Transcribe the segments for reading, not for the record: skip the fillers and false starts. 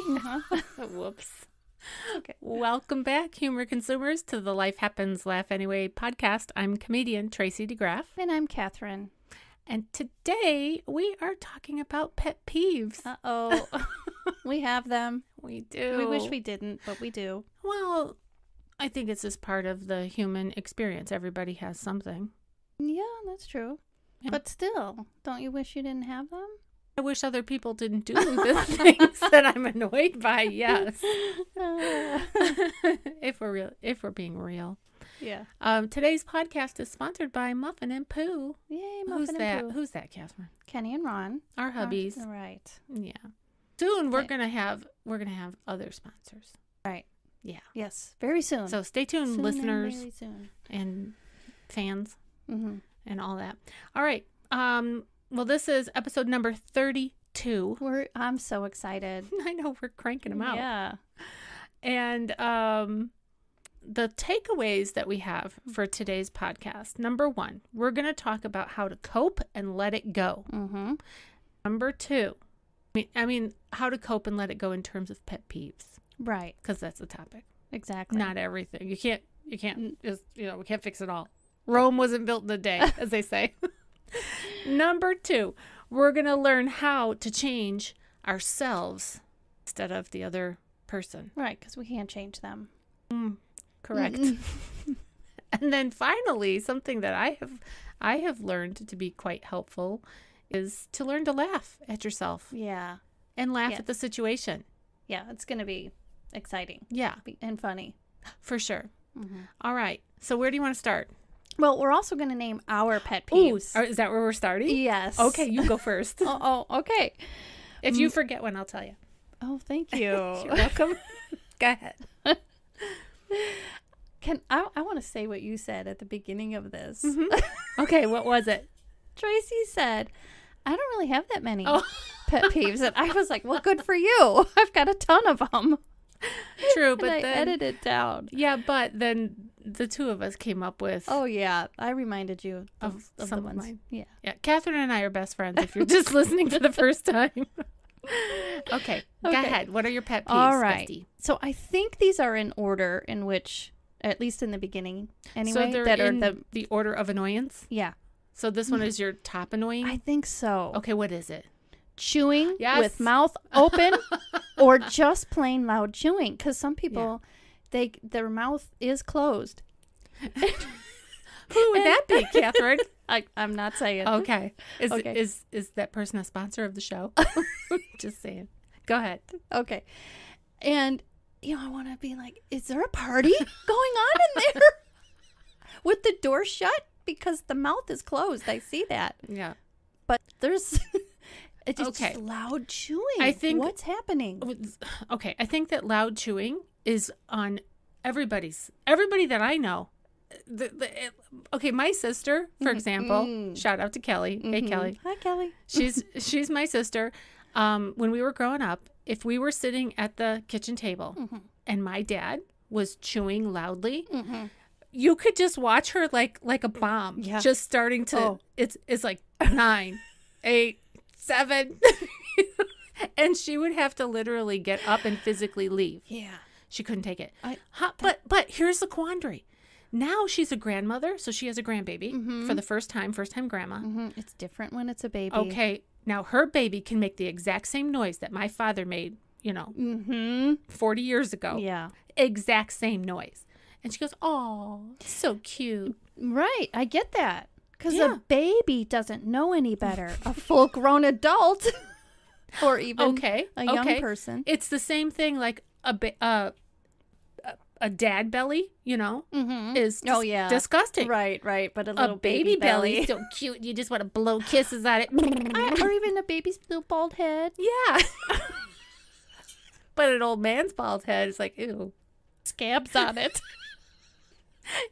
Whoops. Okay. Welcome back, humor consumers, to the Life Happens, Laugh Anyway podcast. I'm comedian Tracy DeGraaf. And I'm Cathrine. And today we are talking about pet peeves. Uh-oh. We have them. We do. We wish we didn't, but we do. Well, I think it's just part of the human experience. Everybody has something. Yeah, that's true. Yeah. But still, don't you wish you didn't have them? I wish other people didn't do the things that I'm annoyed by. Yes. If we're being real. Yeah. Today's podcast is sponsored by Muffin and Pooh. Yay, Who's Muffin that? and Pooh. Who's that, Cathrine? Kenny and Ron. Our hubbies. Right. Yeah. Soon we're Okay. gonna have other sponsors. Right. Yeah. Yes. Very soon. So stay tuned, Soon listeners and very soon. and fans Mm-hmm. and all that. All right. Well, this is episode number 32. I'm so excited. I know we're cranking them out. Yeah. And the takeaways that we have for today's podcast. Number 1, we're going to talk about how to cope and let it go. Mm-hmm. Number 2, I mean, how to cope and let it go in terms of pet peeves, Right. because that's the topic. Exactly. Not everything. You can't just, we can't fix it all. Rome wasn't built in a day, as they say. Number 2, we're going to learn how to change ourselves instead of the other person. Right, because we can't change them. Correct. And then finally, something that I have learned to be quite helpful is to learn to laugh at yourself Yeah. and laugh Yes. at the situation. Yeah, it's going to be exciting Yeah, and funny. for sure. Mm-hmm. All right. So where do you want to start? Well, we're also going to name our pet Ooh, peeves. is that where we're starting? Yes. Okay, you go first. Oh, okay. If you forget one, I'll tell you. Oh, thank you. You're welcome. Go ahead. I want to say what you said at the beginning of this. Okay, what was it? Tracy said, I don't really have that many Oh. pet peeves. And I was like, well, good for you. I've got a ton of them. True, but and I then edited down. yeah, but then the two of us came up with Oh, yeah. I reminded you Of of some the of ones. mine. Yeah. Yeah, Cathrine and I are best friends if you're just listening for the first time. Okay, go Okay. ahead. What are your pet peeves, All right. bestie? So I think these are in order in which, at least in the beginning, anyway, So they're that in are the order of annoyance? yeah, So this one is your top annoying? I think so. Okay, what is it? Chewing Yes. with mouth open or just plain loud chewing, because some people their mouth is closed. Who would that be, Cathrine? I'm not saying. Okay. Okay. Is that person a sponsor of the show? Just saying. Go ahead. Okay. And I want to be like, is there a party going on in there with the door shut, because the mouth is closed? I see that. Yeah. But there's it's just Okay. loud chewing. I think- what's happening? Okay, I think that loud chewing is on everybody that I know. Okay, my sister, for example, shout out to Kelly. Hey, Kelly. Hi, Kelly. She's my sister. When we were growing up, if we were sitting at the kitchen table and my dad was chewing loudly, you could just watch her like a bomb, Yeah. just starting to. Oh. It's like 9, 8, 7, and she would have to literally get up and physically leave. Yeah. She couldn't take it. But here's the quandary. Now she's a grandmother, so she has a grandbaby for the first time grandma. It's different when it's a baby. Okay, now her baby can make the exact same noise that my father made, 40 years ago. Yeah. Exact same noise. And she goes, "Oh, so cute." Right. I get that. Because Yeah. a baby doesn't know any better. A full-grown adult or even a young person. It's the same thing like a dad belly, is disgusting. Right. But a A little baby belly is belly. so cute. You just want to blow kisses at it. Or even a baby's little bald head. Yeah. But an old man's bald head is like, ew. Scabs on it.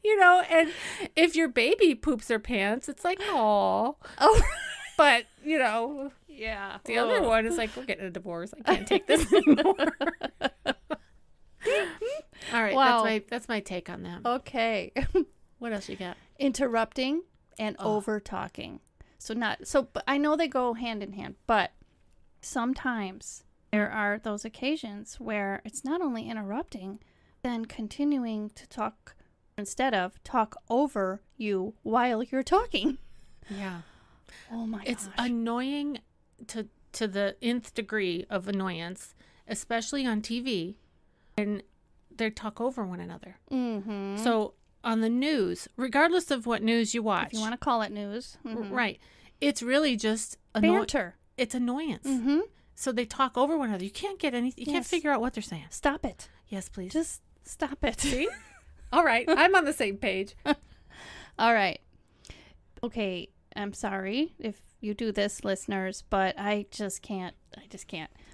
And if your baby poops her pants, it's like, aw. Oh. But, Yeah. the other one is like, we're getting a divorce. I can't take this anymore. All right. Wow. That's my take on that. Okay. What else you got? Interrupting and over talking. But I know they go hand in hand, but sometimes There are those occasions where it's not only interrupting, then continuing to talk instead of talk over you while you're talking. Yeah. Oh my gosh. It's annoying to the nth degree of annoyance, especially on TV, and they talk over one another. Mm-hmm. So on the news, regardless of what news you watch, If you want to call it news. Mm-hmm. right, it's really just Banter. It's annoyance. Mm-hmm. So they talk over one another. You can't get anything. You can't Yes. figure out what they're saying. Stop it. Yes, please. Just stop it. See? All right. I'm on the same page. All right. Okay. I'm sorry if you do this, listeners, but I just can't.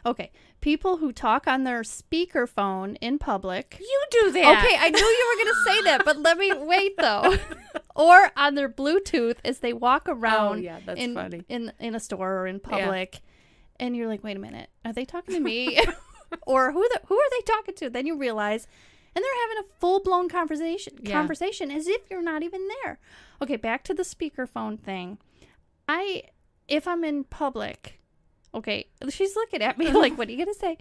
Okay. People who talk on their speakerphone in public. You do that. Okay, I knew you were going to say that, but let me wait, though. Or on their Bluetooth as they walk around Oh, yeah, that's in, funny. in a store or in public. And you're like, wait a minute. Are they talking to me? Or who are they talking to? Then you realize, and they're having a full-blown conversation as if you're not even there. Okay, back to the speakerphone thing. If I'm in public, okay, she's looking at me like, what are you going to say?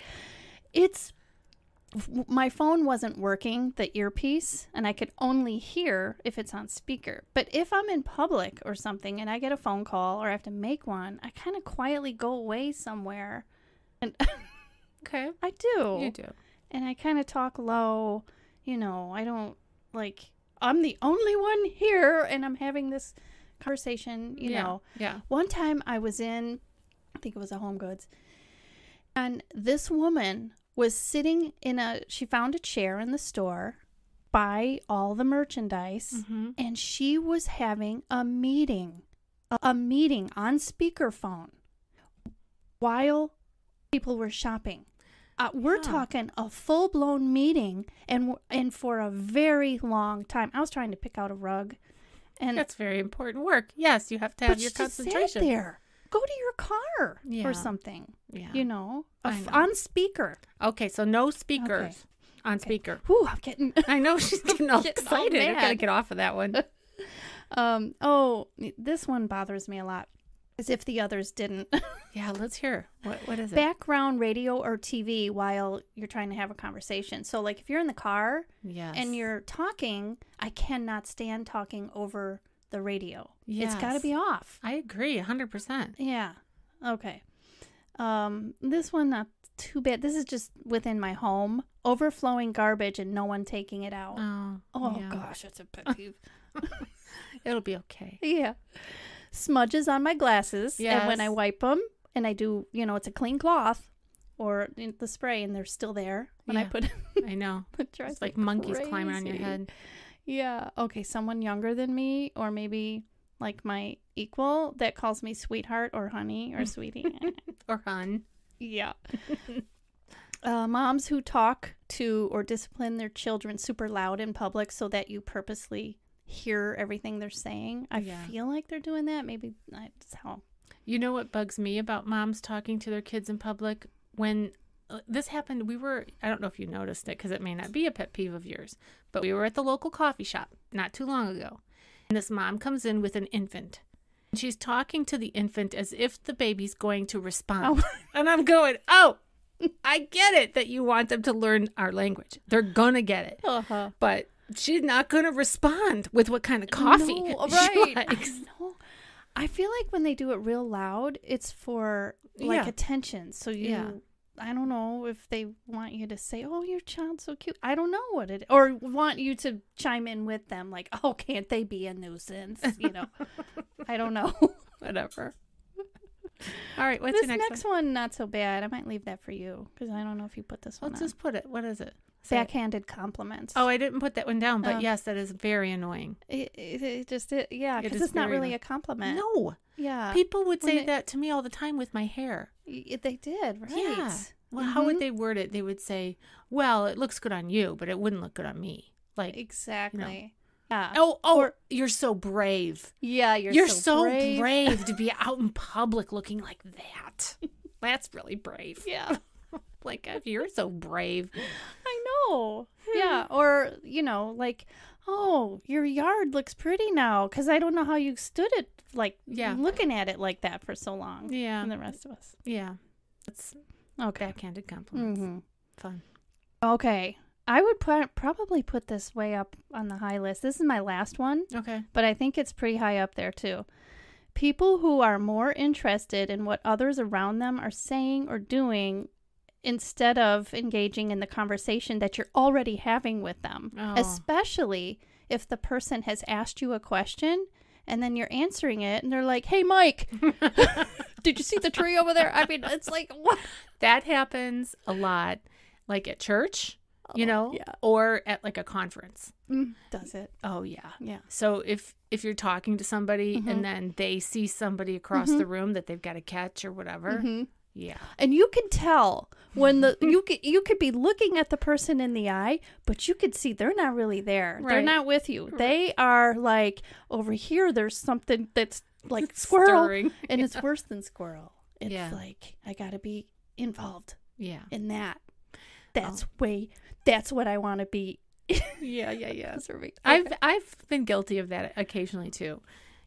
My phone wasn't working, the earpiece, and I could only hear if it's on speaker. But if I'm in public or something and I get a phone call or I have to make one, I kind of quietly go away somewhere. And Okay. I do. You do. And I kind of talk low. I don't I'm the only one here and I'm having this conversation, you know. Yeah. One time I was I think it was a Home Goods, and this woman was sitting she found a chair in the store by all the merchandise, Mm-hmm. and she was having a meeting on speakerphone while people were shopping. We're talking a full-blown meeting and for a very long time. I was trying to pick out a rug. And That's very important work. Yes, you have to have but your she just concentration. sat there. Go to your car Yeah. or something. Yeah. You know, I know. on speaker. Okay, so no speakers Okay. on speaker. Whew, I'm getting. I know she's getting all Getting all excited. I gotta mad. get off of that one. This one bothers me a lot, as if the others didn't. Yeah, let's hear. What is it? Background radio or TV while you're trying to have a conversation. So, like, if you're in the car Yes. and you're talking, I cannot stand talking over the radio. It's got to Yes. be off. I agree, 100%. Yeah. Okay. This one, not too bad. This is just within my home. Overflowing garbage and no one taking it out. Oh, yeah. gosh, that's a pet peeve. It'll be okay. Yeah. Smudges on my glasses. And when I Yes. wipe them, and I do, it's a clean cloth or the spray, and they're still there when I Yeah. put I know. it drives It's like me monkeys climbing on your crazy. head. Yeah. Okay. Someone younger than me, or maybe like my equal, that calls me sweetheart or honey or sweetie. Or hun. Yeah. Moms who talk to or discipline their children super loud in public so that you purposely hear everything they're saying. I Yeah. feel like they're doing that. Maybe that's how. You know what bugs me about moms talking to their kids in public? When this happened, I don't know if you noticed it because it may not be a pet peeve of yours, but we were at the local coffee shop not too long ago. And this mom comes in with an infant. And she's talking to the infant as if the baby's going to respond. And I'm going, oh, I get it that you want them to learn our language. They're going to get it. Uh-huh. But she's not going to respond with what kind of coffee No, she right. likes. I know. I feel like when they do it real loud, it's for like Yeah. attention. So I don't know if they want you to say, "Oh, your child's so cute." I don't know what it, or want you to chime in with them, like, "Oh, can't they be a nuisance?" I don't know. Whatever. All right, what's This your next one? one, not so bad. I might leave that for you because I don't know if you put this one. Let's just put it. What is it? Say it. Backhanded compliments. Oh, I didn't put that one down, but Oh. yes, that is very annoying. It just yeah, It because is it's not very really annoying. a compliment. No, Yeah, people would when say it- that to me all the time with my hair. they did, right? Yeah. Well, how would they word it? They would say, "Well, it looks good on you, but it wouldn't look good on me." Like, Exactly. Yeah. oh, you're so brave. Yeah, You're so brave to be out in public looking like that. That's really brave. Yeah. Like, you're so brave. I know. Yeah. Or, like, oh, your yard looks pretty now. Because I don't know how you stood it, like, Yeah. looking at it like that for so long. Yeah. And the rest of us. Yeah. That's Okay. Backhanded compliments. Mm-hmm. Fun. Okay. I would probably put this way up on the high list. This is my last one. Okay. But I think it's pretty high up there, too. People who are more interested in what others around them are saying or doing instead of engaging in the conversation that you're already having with them. Oh. Especially if the person has asked you a question and then you're answering it and they're like, hey, Mike, did you see the tree over there? I mean, it's like, what? That happens a lot, like at church, you know, yeah. or at like a conference. Does it? Oh, yeah. Yeah. So if you're talking to somebody and then they see somebody across the room that they've got to catch or whatever, yeah. And you can tell when you could be looking at the person in the eye, but you could see they're not really there. Right. They're not with you. They are like, over here, there's something that's like squirrel. Stirring. And it's worse than squirrel. It's Yeah. like, I got to be involved Yeah. in that. That's what I want to be. Yeah. Okay. I've been guilty of that occasionally too.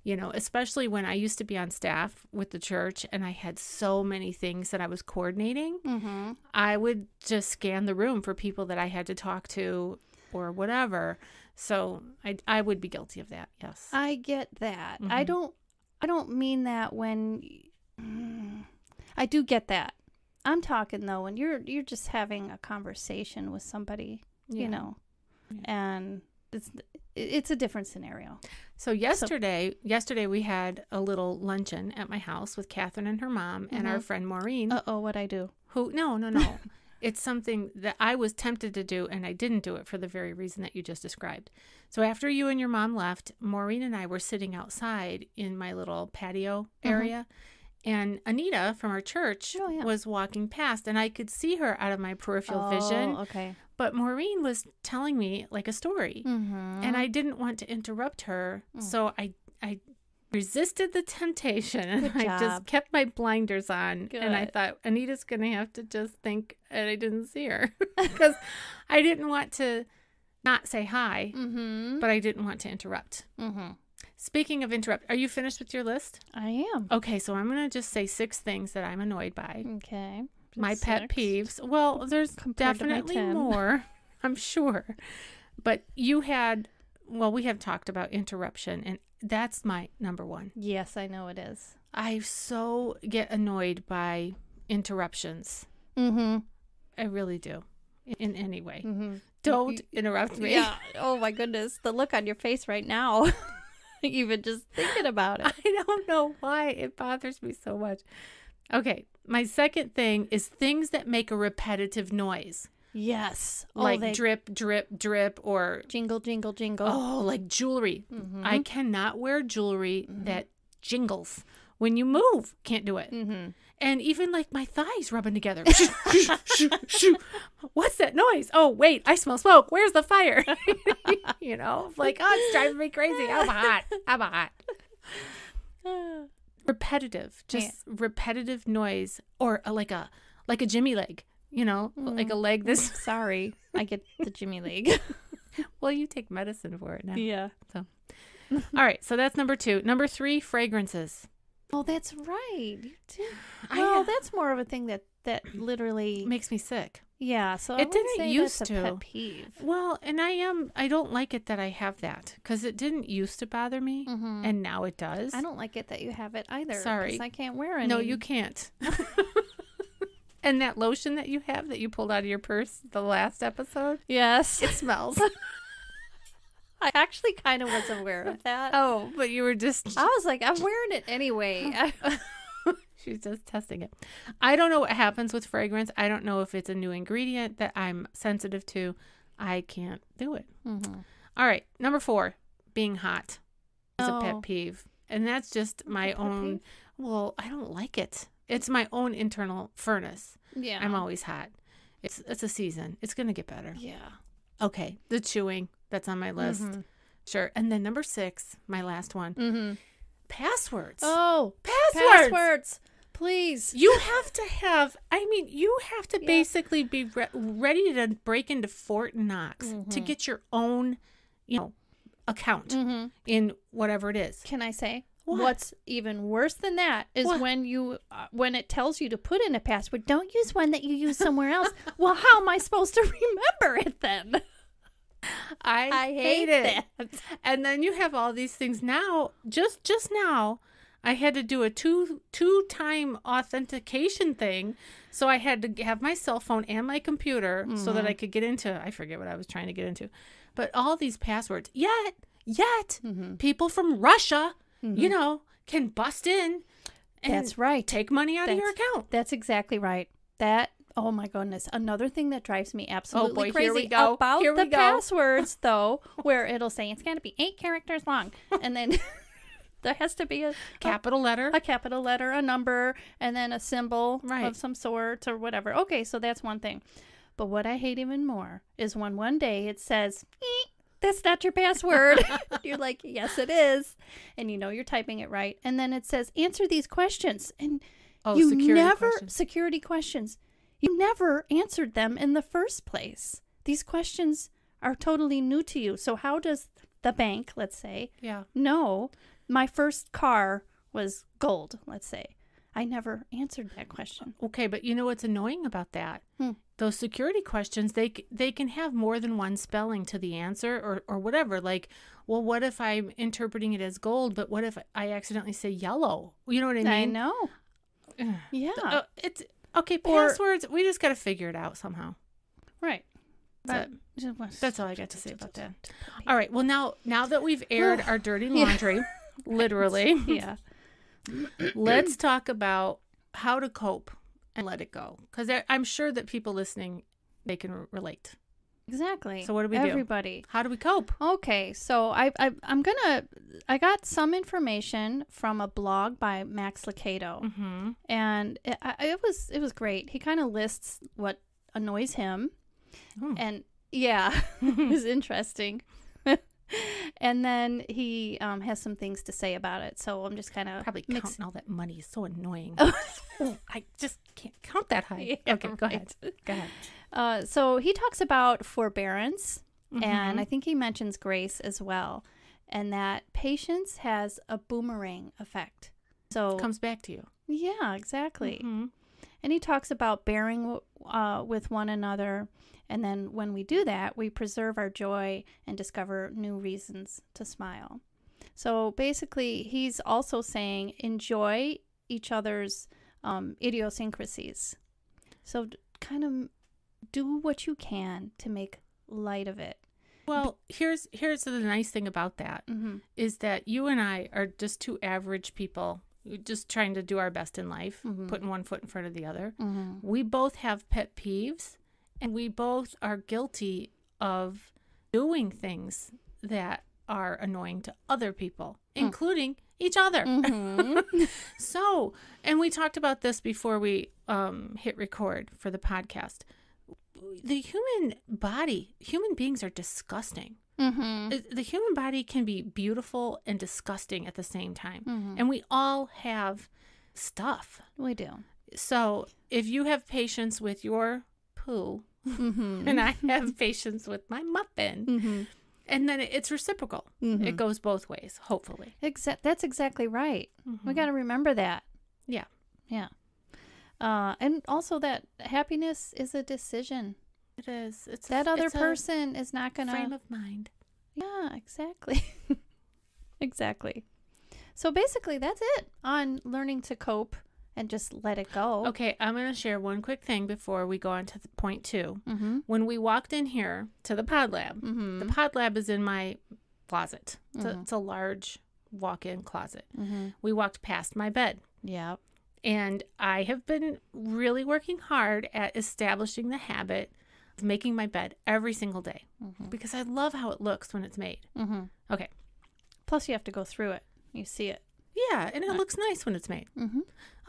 You know, especially when I used to be on staff with the church and I had so many things that I was coordinating. Mm-hmm. I would just scan the room for people that I had to talk to or whatever. So I would be guilty of that. Yes. I get that. I don't mean that when I do get that. I'm talking though when you're just having a conversation with somebody, you know, and it's a different scenario. So yesterday we had a little luncheon at my house with Cathrine and her mom and our friend Maureen. What'd I do? Who? No. It's something that I was tempted to do and I didn't do it for the very reason that you just described. So after you and your mom left, Maureen and I were sitting outside in my little patio area. And Anita from our church was walking past, and I could see her out of my peripheral vision. Okay. But Maureen was telling me like a story, and I didn't want to interrupt her, so I resisted the temptation, and I just kept my blinders on. Good. And I thought Anita's gonna have to just think, and I didn't see her because I didn't want to not say hi, but I didn't want to interrupt. Speaking of interrupt, are you finished with your list? I am. Okay, so I'm going to just say 6 things that I'm annoyed by. Okay. My pet peeves. Well, there's definitely more, I'm sure. But we have talked about interruption, and that's my number 1. Yes, I know it is. I so get annoyed by interruptions. I really do, in any way. Don't interrupt me. Yeah. Oh, my goodness. The look on your face right now. Even just thinking about it. I don't know why it bothers me so much. Okay, my second thing is things that make a repetitive noise. Yes. Like drip, drip, drip, or jingle, jingle, jingle. Oh, like jewelry. I cannot wear jewelry that jingles. When you move, can't do it. And even like my thighs rubbing together. What's that noise? Oh, wait, I smell smoke. Where's the fire? You know, like, oh, it's driving me crazy. I'm hot. Repetitive, just repetitive noise, or like a Jimmy leg, you know, like a leg this. Sorry, I get the Jimmy leg. Well, you take medicine for it now. Yeah. So, all right. So that's number 2. Number 3, fragrances. Oh, that's right. Well, that's more of a thing that literally makes me sick. Yeah, so it didn't used that's to. A pet peeve. Well, and I don't like it that I have that because it didn't used to bother me, and now it does. I don't like it that you have it either. Sorry, because I can't wear any. No, you can't. And that lotion that you have that you pulled out of your purse the last episode, yes, it smells. I actually kind of was aware of that. Oh, but you were just... I was like, I'm wearing it anyway. She's just testing it. I don't know what happens with fragrance. I don't know if it's a new ingredient that I'm sensitive to. I can't do it. All right. Number 4, being hot is a pet peeve. And that's just my own... Well, I don't like it. It's my own internal furnace. Yeah. I'm always hot. It's a season. It's going to get better. Yeah. Okay. The chewing. That's on my list. Sure. And then number 6, my last one. Passwords. Oh, passwords. Please. You have to have, you have to basically be ready to break into Fort Knox to get your own, account in whatever it is. Can I say? What's even worse than that is when it tells you to put in a password, don't use one that you use somewhere else. Well, how am I supposed to remember it then? I hate it. That. And then you have all these things now. Just now, I had to do a two-time authentication thing. So I had to have my cell phone and my computer so that I could get into, I forget what I was trying to get into. But all these passwords, yet people from Russia, can bust in and that's right. take money out of your account. That's exactly right. Oh my goodness. Another thing that drives me absolutely crazy here we go. About the passwords, though, where it'll say it's got to be 8 characters long. And then there has to be a capital letter, a number, and then a symbol of some sort or whatever. Okay, so that's one thing. But what I hate even more is when one day it says, that's not your password. You're like, yes, it is. And you're typing it right. And then it says, answer these questions. And security questions. You never answered them in the first place. These questions are totally new to you. So how does the bank, let's say, know my first car was gold, let's say? I never answered that question. Okay, but you know what's annoying about that? Those security questions, they can have more than one spelling to the answer or whatever. Like, well, what if I'm interpreting it as gold, but what if I accidentally say yellow? You know what I mean? I know. Yeah. It's okay, passwords, we just got to figure it out somehow. Right. That's all I got to say about that. All right, well, now that we've aired our dirty laundry, literally. Yeah. Let's talk about how to cope and let it go. Because I'm sure that people listening, they can relate. Exactly. So what do we do? Everybody. How do we cope? Okay, so I got some information from a blog by Max Lucado, and it was great. He kind of lists what annoys him, and it was interesting. And then he has some things to say about it. So I'm just kind of probably counting all that money is so annoying. I just can't count that high. Yeah, okay, go ahead. So he talks about forbearance, and I think he mentions grace as well, and that patience has a boomerang effect. So it comes back to you. Yeah, exactly. And he talks about bearing with one another. And then when we do that, we preserve our joy and discover new reasons to smile. So basically, he's also saying enjoy each other's idiosyncrasies. So kind of do what you can to make light of it. Well, here's the nice thing about that is that you and I are just two average people just trying to do our best in life, putting one foot in front of the other. We both have pet peeves. And we both are guilty of doing things that are annoying to other people, including each other. So, and we talked about this before we hit record for the podcast. The human beings are disgusting. The human body can be beautiful and disgusting at the same time. And we all have stuff. We do. So if you have patience with your Pooh, and I have patience with my Muffin, and then it's reciprocal. It goes both ways, hopefully. That's exactly right. We got to remember that. Yeah. And also that happiness is a decision. It is. It's that other person is not going to frame of mind. Yeah, exactly. Exactly. So basically, that's it on learning to cope. And just let it go. Okay, I'm going to share one quick thing before we go on to point 2. When we walked in here to the pod lab, the pod lab is in my closet. It's a large walk-in closet. We walked past my bed. Yeah. And I have been really working hard at establishing the habit of making my bed every single day. Because I love how it looks when it's made. Okay. Plus, you have to go through it. You see it. Yeah, and it looks nice when it's made.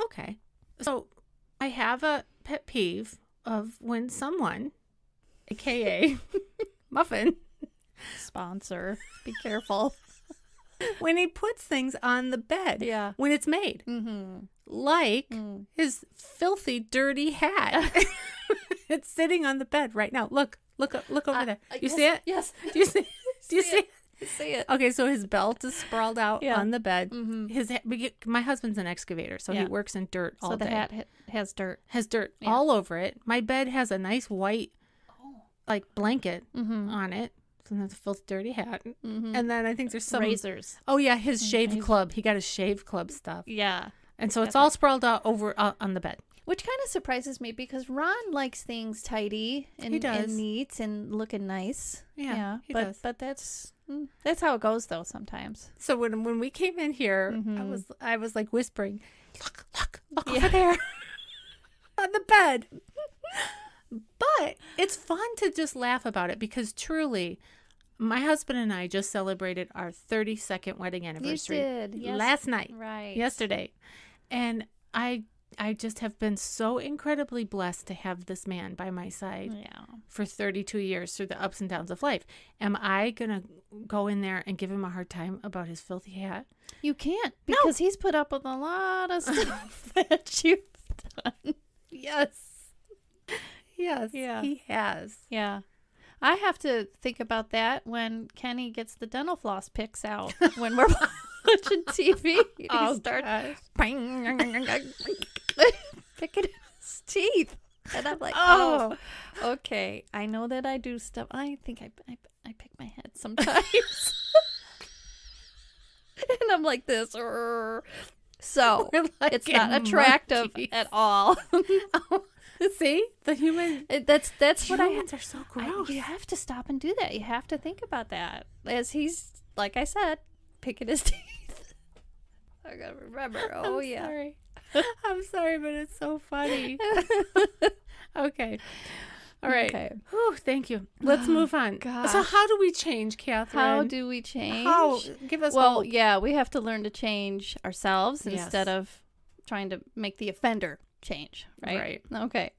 Okay. So I have a pet peeve of when someone, a.k.a. Muffin. Sponsor. Be careful. When he puts things on the bed when it's made. Like his filthy, dirty hat. It's sitting on the bed right now. Look over there. You see it? Yes. Do you see it? Say it. Okay, so his belt is sprawled out on the bed. My husband's an excavator, so he works in dirt all day. So the hat has dirt. Has dirt all over it. My bed has a nice white, like, blanket on it. So that's a filthy dirty hat. And then I think there's some razors. Oh yeah, his shave club. He got his shave club stuff. Yeah. And so it's all sprawled out over on the bed. Which kind of surprises me because Ron likes things tidy and neat and looking nice. Yeah, he does. But that's how it goes though sometimes. So when we came in here, I was like whispering, look over there on the bed. But it's fun to just laugh about it because truly, my husband and I just celebrated our 32nd wedding anniversary. You did. Last night. Right. Yesterday. And I just have been so incredibly blessed to have this man by my side for 32 years through the ups and downs of life. Am I going to go in there and give him a hard time about his filthy hat? You can't because he's put up with a lot of stuff that you've done. Yes. Yes, yeah. He has. Yeah. I have to think about that when Kenny gets the dental floss picks out when we're watching TV. He starts picking his teeth. And I'm like, oh, okay. I know that I do stuff. I think I pick my head sometimes. And I'm like this. So like it's not attractive at all. See, the human. That's what humans are so gross. You have to stop and do that. You have to think about that as he's, like I said, picking his teeth. I gotta remember. Oh sorry. I'm sorry, but it's so funny. Okay. All right. Okay. Whew, thank you. Let's move on. Gosh. So how do we change, Cathrine? How do we change? Give us Well, hope. yeah, we have to learn to change ourselves instead of trying to make the offender change, right? Right. Okay.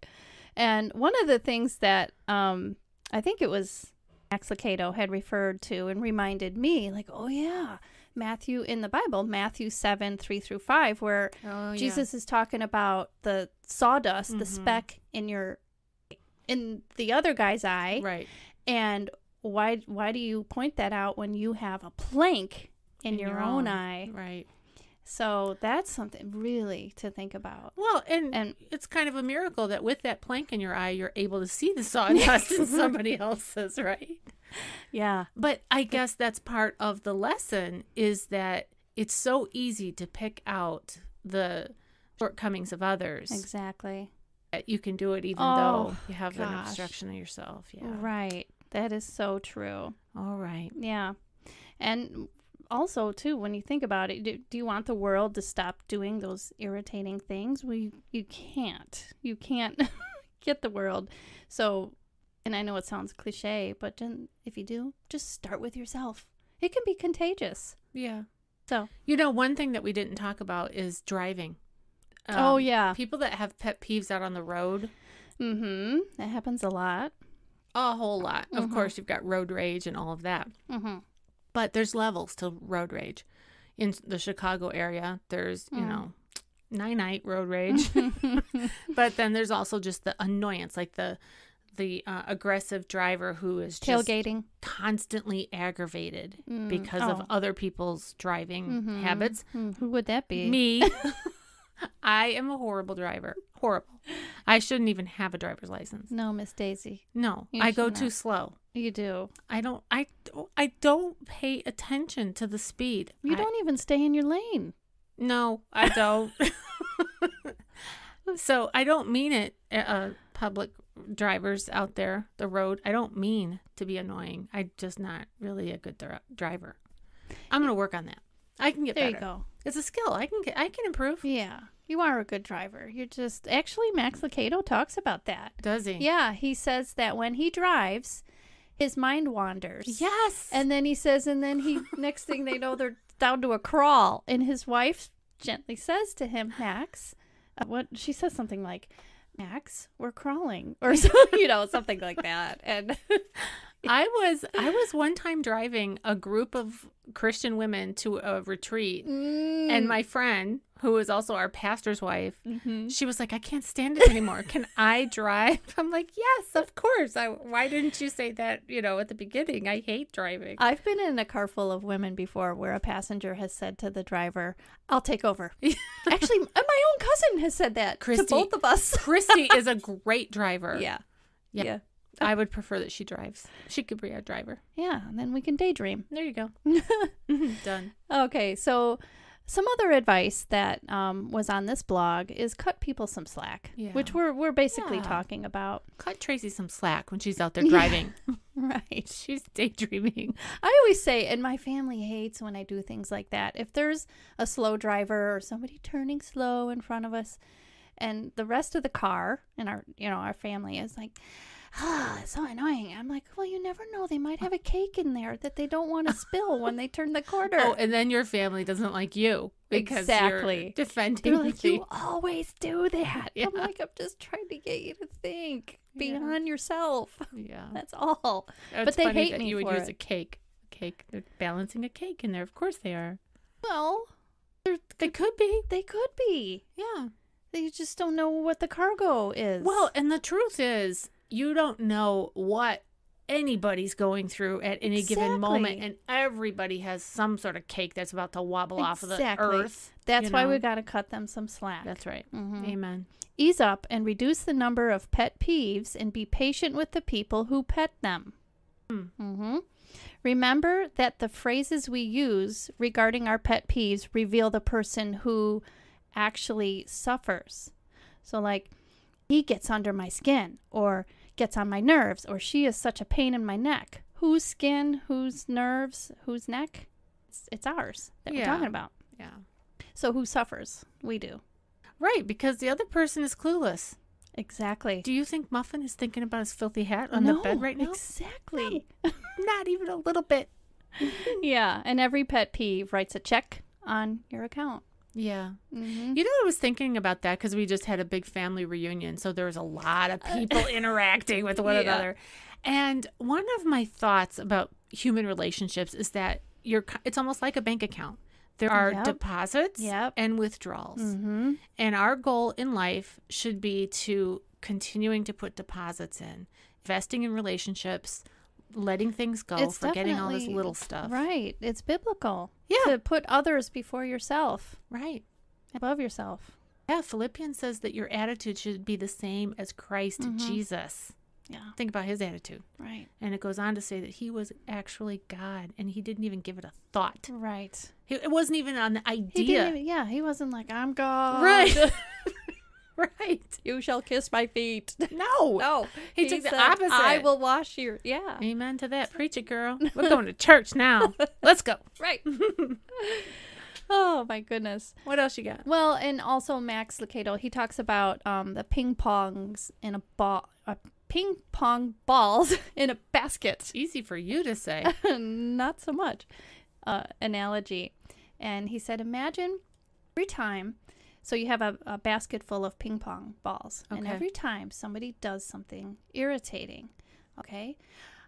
And one of the things that I think it was Max Lucado had referred to and reminded me, like, oh yeah, Matthew in the Bible, Matthew 7:3-5, where Jesus is talking about the sawdust, the speck in the other guy's eye, right? And why do you point that out when you have a plank in your own eye, right? So that's something really to think about. Well, and it's kind of a miracle that with that plank in your eye, you're able to see the sawdust in somebody else's, right? Yeah. But I guess that's part of the lesson is that it's so easy to pick out the shortcomings of others. Exactly. That you can do it even though you have an obstruction of yourself. Yeah. Right. That is so true. All right. Yeah. And also, too, when you think about it, do you want the world to stop doing those irritating things? Well, you can't. You can't get the world. So, and I know it sounds cliche, but if you do, just start with yourself. It can be contagious. Yeah. So, one thing that we didn't talk about is driving. yeah. People that have pet peeves out on the road. Mm-hmm. That happens a lot. A whole lot. Of course, you've got road rage and all of that. Mm-hmm. But there's levels to road rage. In the Chicago area, there's, night road rage. But then there's also just the annoyance, like the aggressive driver who is just tailgating, constantly aggravated because of other people's driving habits. Who would that be? Me. I am a horrible driver. Horrible. I shouldn't even have a driver's license. No, Miss Daisy. No, I go too slow. You do. I don't pay attention to the speed. You don't even stay in your lane. No, I don't. So I don't mean it, public drivers out there, the road. I don't mean to be annoying. I'm just not really a good driver. I'm going to work on that. I can get better. There you go. It's a skill. I can improve. Yeah. You are a good driver. You're just... Actually, Max Lucado talks about that. Does he? Yeah. He says that when he drives, his mind wanders. Yes. And then he says, next thing they know, they're down to a crawl. And his wife gently says to him, Max, she says something like, Max, we're crawling. Or, something like that. And I was one time driving a group of Christian women to a retreat, and my friend, who was also our pastor's wife, she was like, I can't stand it anymore. Can I drive? I'm like, yes, of course. Why didn't you say that, at the beginning? I hate driving. I've been in a car full of women before where a passenger has said to the driver, I'll take over. Actually, my own cousin has said that to both of us. Christy is a great driver. Yeah. I would prefer that she drives. She could be our driver. Yeah, and then we can daydream. There you go. Done. Okay, so some other advice that was on this blog is cut people some slack, which we're basically talking about. Cut Tracy some slack when she's out there driving. Right. She's daydreaming. I always say, and my family hates when I do things like that. If there's a slow driver or somebody turning slow in front of us, and the rest of the car and our family is like, it's so annoying. I'm like, well, you never know. They might have a cake in there that they don't want to spill when they turn the corner. Oh, and then your family doesn't like you because you're defending. They're like, you always do that. Yeah. I'm like, I'm just trying to get you to think beyond yourself. Yeah. That's all. It's but they funny hate that me you would for use it. a cake. They're balancing a cake in there. Of course they are. Well, they could be. They could be. Yeah. They just don't know what the cargo is. Well, and the truth is, you don't know what anybody's going through at any given moment, and everybody has some sort of cake that's about to wobble off of the earth. That's why we got to cut them some slack. That's right. Amen. Ease up and reduce the number of pet peeves and be patient with the people who pet them. Remember that the phrases we use regarding our pet peeves reveal the person who actually suffers. So like, he gets under my skin, or gets on my nerves, or she is such a pain in my neck. Whose skin, whose nerves, whose neck? It's ours that we're talking about. Yeah. So who suffers? We do. Right, because the other person is clueless. Exactly. Do you think Muffin is thinking about his filthy hat on the bed right now? Exactly. No, not even a little bit. Yeah, and every pet peeve writes a check on your account. Yeah. I was thinking about that because we just had a big family reunion. So there was a lot of people interacting with one another. And one of my thoughts about human relationships is that it's almost like a bank account. There are deposits and withdrawals. And our goal in life should be to continuing to put deposits in, investing in relationships, letting things go, forgetting all this little stuff. Right. It's biblical. Yeah. To put others before yourself. Right. Above yourself. Yeah. Philippians says that your attitude should be the same as Christ Jesus. Yeah. Think about his attitude. Right. And it goes on to say that he was actually God and he didn't even give it a thought. Right. It wasn't even an idea. He wasn't like, I'm God. Right. Right. You shall kiss my feet. No. He took said, the opposite. I will wash your. Yeah. Amen to that. Preach it, girl. We're going to church now. Let's go. Right. Oh, my goodness. What else you got? Well, and also Max Lucado, he talks about the ping pong balls in a basket. Easy for you to say. Not so much. Analogy. And he said, imagine every time. So you have a basket full of ping pong balls. Okay. And every time somebody does something irritating, okay,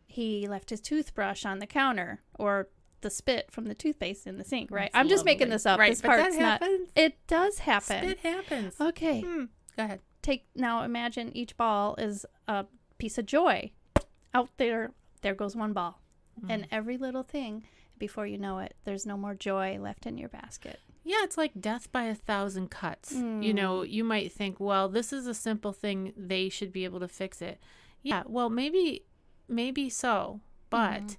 he left his toothbrush on the counter or the spit from the toothpaste in the sink, right? I'm just making this up. Right, this part's not. Happens. It does happen. Spit happens. Okay. Go ahead. Now imagine each ball is a piece of joy. Out there goes one ball. And every little thing, before you know it, there's no more joy left in your basket. Yeah, it's like death by 1,000 cuts. You might think, well, this is a simple thing. They should be able to fix it. Yeah, well, maybe so, but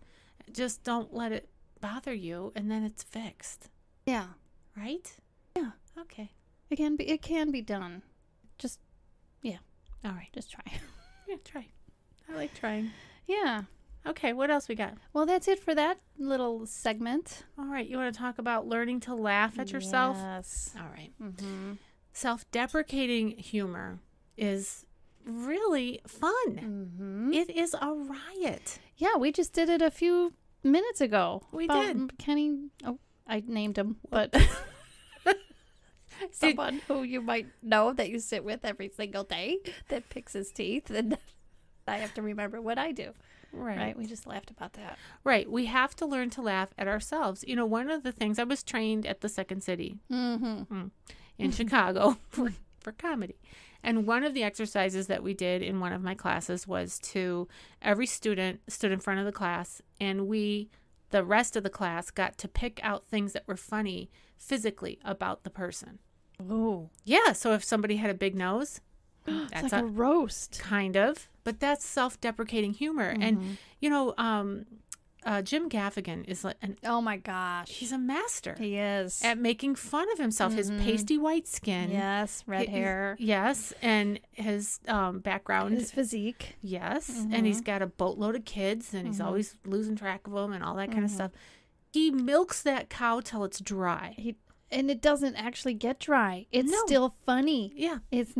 just don't let it bother you, and then it's fixed. Yeah. Right? Yeah. Okay. It can be done. Just, all right. Just try. Yeah, try. I like trying. Yeah. Okay, what else we got? Well, that's it for that little segment. All right, you want to talk about learning to laugh at yourself? Yes. All right. Self-deprecating humor is really fun. It is a riot. Yeah, we just did it a few minutes ago. We did. Kenny, I named him, but someone who you might know that you sit with every single day that picks his teeth and I have to remember what I do. Right. Right. We just laughed about that. Right. We have to learn to laugh at ourselves. You know, one of the things, I was trained at the Second City in Chicago for comedy. And one of the exercises that we did in one of my classes was every student stood in front of the class, and the rest of the class, got to pick out things that were funny physically about the person. Oh. Yeah. So if somebody had a big nose, That's like a roast. Kind of. But that's self-deprecating humor. And, you know, Jim Gaffigan is like oh my gosh. He's a master. He is. At making fun of himself. His pasty white skin. Yes. Red hair. Yes. And his background. His physique. Yes. And he's got a boatload of kids, and he's always losing track of them and all that kind of stuff. He milks that cow till it's dry. And it doesn't actually get dry. It's still funny. Yeah. It's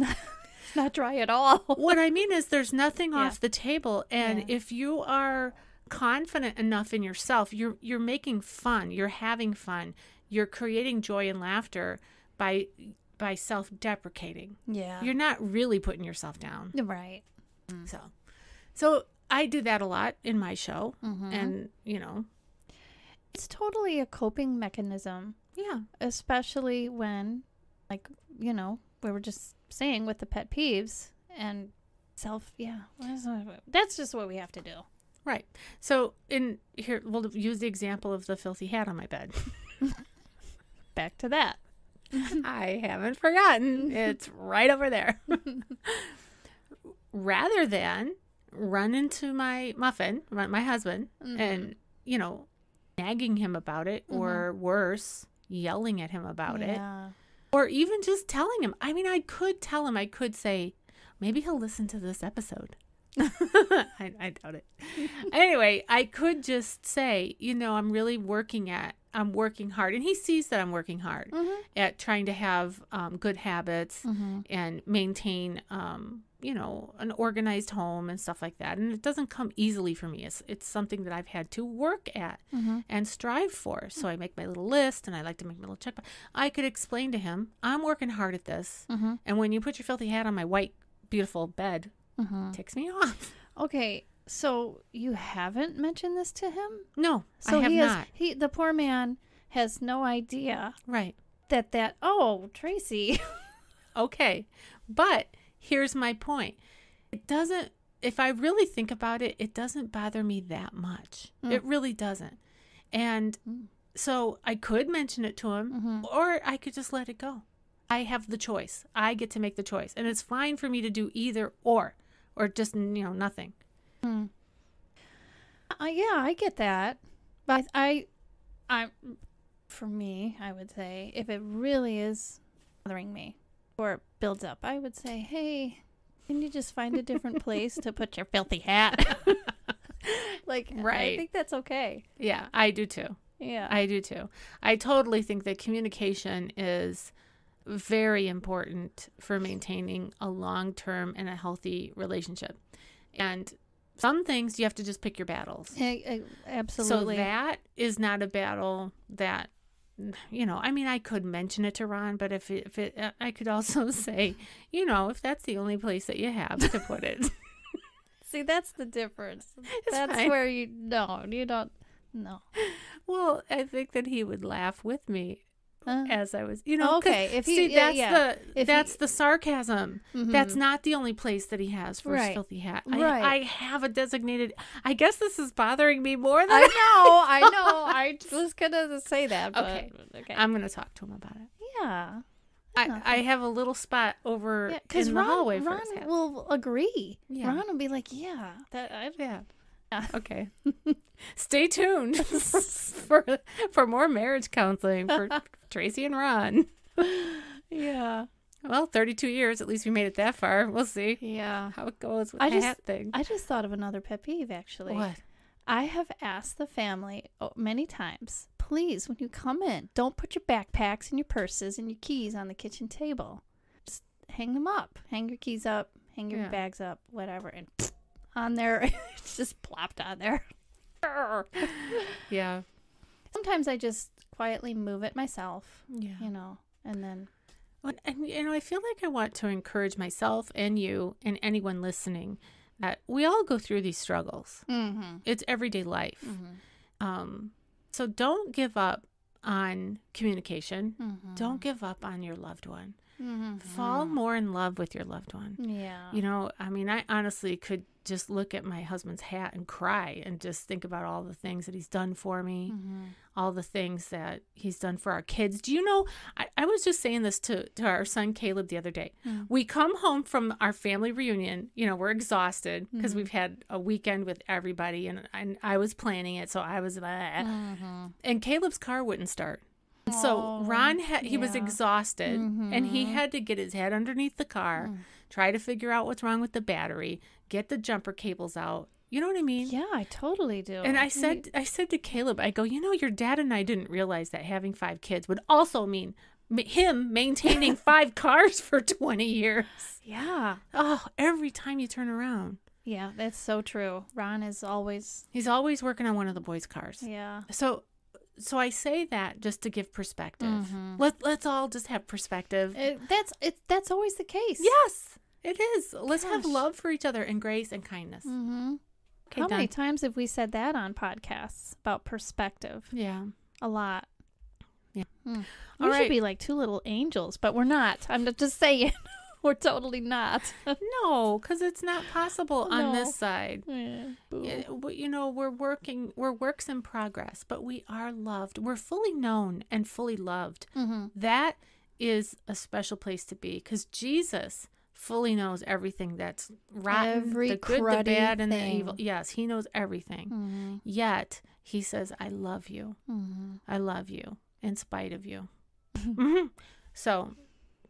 not dry at all. What I mean is there's nothing off the table. And if you are confident enough in yourself, you're making fun, you're having fun, you're creating joy and laughter by self-deprecating. Yeah. You're not really putting yourself down. Right. So I do that a lot in my show. And, you know. It's totally a coping mechanism. Yeah. Especially when, like, you know, we were just saying with the pet peeves and that's just what we have to do. Right. So in here, we'll use the example of the filthy hat on my bed. Back to that. I haven't forgotten. It's right over there. Rather than run into my Muffin, my husband, and, you know, nagging him about it, or worse, yelling at him about it. Or even just telling him. I mean, I could tell him, I could say, maybe he'll listen to this episode. I doubt it. Anyway, I could just say, you know, I'm working hard. And he sees that I'm working hard at trying to have good habits and maintain, you know, an organized home and stuff like that. And it doesn't come easily for me. It's something that I've had to work at and strive for. So I make my little list, and I like to make my little check. I could explain to him, I'm working hard at this. And when you put your filthy hat on my white, beautiful bed, it ticks me off. Okay. So you haven't mentioned this to him? No, so I have not. The poor man has no idea. Right. Oh, Tracy. Okay. But here's my point. It doesn't, if I really think about it, it doesn't bother me that much. It really doesn't. And so I could mention it to him, or I could just let it go. I have the choice. I get to make the choice. And it's fine for me to do either or just, you know, nothing. Yeah, I get that. But I, for me, I would say, if it really is bothering me or it builds up, I would say, hey, can you just find a different place to put your filthy hat? Like, right. I think that's okay. Yeah, I do too. Yeah. I do too. I totally think that communication is very important for maintaining a long-term and a healthy relationship. And some things you have to just pick your battles. Absolutely. So that is not a battle that, you know, I mean, I could mention it to Ron, but if it I could also say, you know, if that's the only place that you have to put it. See, that's the difference. That's fine. where you don't. No. Well, I think that he would laugh with me. As I was, you know, okay. If he, that's the sarcasm. That's not the only place that he has for his filthy hat. I have a designated. I guess this is bothering me more than I know. I was gonna say that. But, okay. I'm gonna talk to him about it. Yeah. I have a little spot over in the hallway for his hat. Ron will agree. Yeah. Ron will be like, yeah. Okay. Stay tuned for more marriage counseling for Tracy and Ron. Yeah. Well, 32 years. At least we made it that far. We'll see. Yeah. How it goes with the hat thing. I just thought of another pet peeve, actually. What? I have asked the family many times, please, when you come in, don't put your backpacks and your purses and your keys on the kitchen table. Just hang them up. Hang your keys up. Hang your bags up. Whatever. And on there, it's just plopped on there. Yeah. Sometimes I just quietly move it myself. Yeah. You know, and then. And, you know, I feel like I want to encourage myself and you and anyone listening that we all go through these struggles. Mm-hmm. It's everyday life. Mm-hmm. So don't give up on communication. Mm-hmm. Don't give up on your loved one. Mm-hmm. Fall more in love with your loved one. Yeah. You know, I mean, I honestly could just look at my husband's hat and cry and just think about all the things that he's done for me, all the things that he's done for our kids. Do you know, I was just saying this to our son Caleb the other day. We come home from our family reunion, you know, we're exhausted because we've had a weekend with everybody, and I was planning it, so I was, and Caleb's car wouldn't start. So Ron he was exhausted, and he had to get his head underneath the car, try to figure out what's wrong with the battery, get the jumper cables out. You know what I mean? Yeah, I totally do. And I said to Caleb, I go, you know, your dad and I didn't realize that having 5 kids would also mean him maintaining 5 cars for 20 years. Yeah. Oh, every time you turn around. Yeah, that's so true. Ron is always... He's always working on one of the boys' cars. Yeah. So I say that just to give perspective. Let's all just have perspective. That's always the case. Yes, it is. Let's have love for each other and grace and kindness. Okay, How many times have we said that on podcasts about perspective? Yeah. A lot. Yeah. We All should right. be like 2 little angels, but we're not. I'm just saying. We're totally not. No, because it's not possible on this side. Boo. You know, we're works in progress, but we are loved. We're fully known and fully loved. That is a special place to be, because Jesus fully knows everything that's rotten, Every the good, the cruddy bad, and the thing. evil. Yes, he knows everything. Yet he says, I love you. I love you in spite of you. So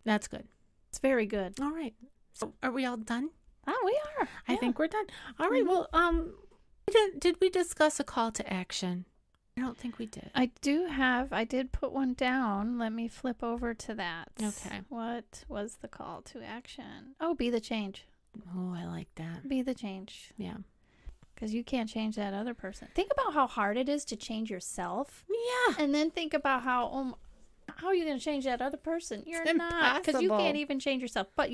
that's good. It's very good. All right. So are we all done? Oh, we are. I think we're done. All right. Well, did we discuss a call to action? I don't think we did. I did put one down. Let me flip over to that. Okay. What was the call to action? Oh, be the change. Oh, I like that. Be the change. Yeah. Because you can't change that other person. Think about how hard it is to change yourself. Yeah. And then think about how are you going to change that other person? You're not. Because you can't even change yourself. But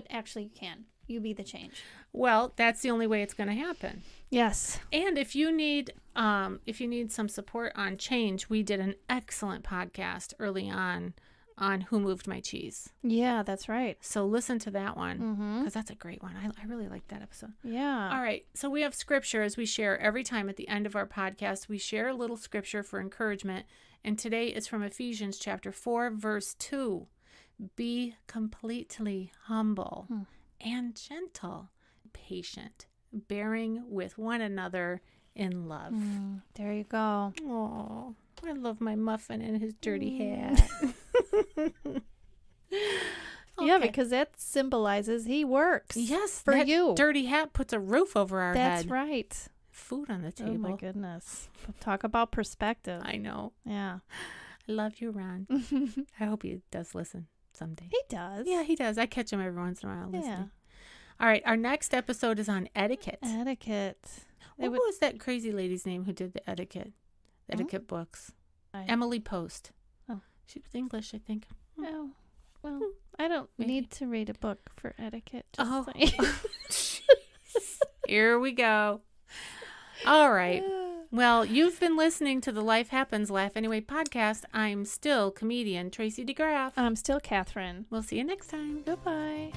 actually you can. You be the change. Well, that's the only way it's going to happen. Yes. And if you need some support on change, we did an excellent podcast early on Who Moved My Cheese. Yeah, that's right. So listen to that one, because that's a great one. I really liked that episode. Yeah. All right. So we have scripture, as we share every time at the end of our podcast. We share a little scripture for encouragement. And today is from Ephesians chapter 4, verse 2. Be completely humble and gentle, patient, bearing with one another in love. There you go. Oh, I love my Muffin and his dirty hat. Yeah, because that symbolizes he works. Yes, for that you. Dirty hat puts a roof over our head. That's right. Food on the table. Oh my goodness. Talk about perspective. I know. Yeah. I love you, Ron. I hope he does listen someday. He does. Yeah, he does. I catch him every once in a while listening. Yeah. All right, our next episode is on etiquette. Etiquette. What was that crazy lady's name who did the etiquette books? Emily Post. Oh. She was English, I think. Oh, well, I don't need to read a book for etiquette. Oh. Just Here we go. All right. Well, you've been listening to the Life Happens, Laugh Anyway podcast. I'm still comedian Tracy DeGraaf. I'm still Cathrine. We'll see you next time. Goodbye.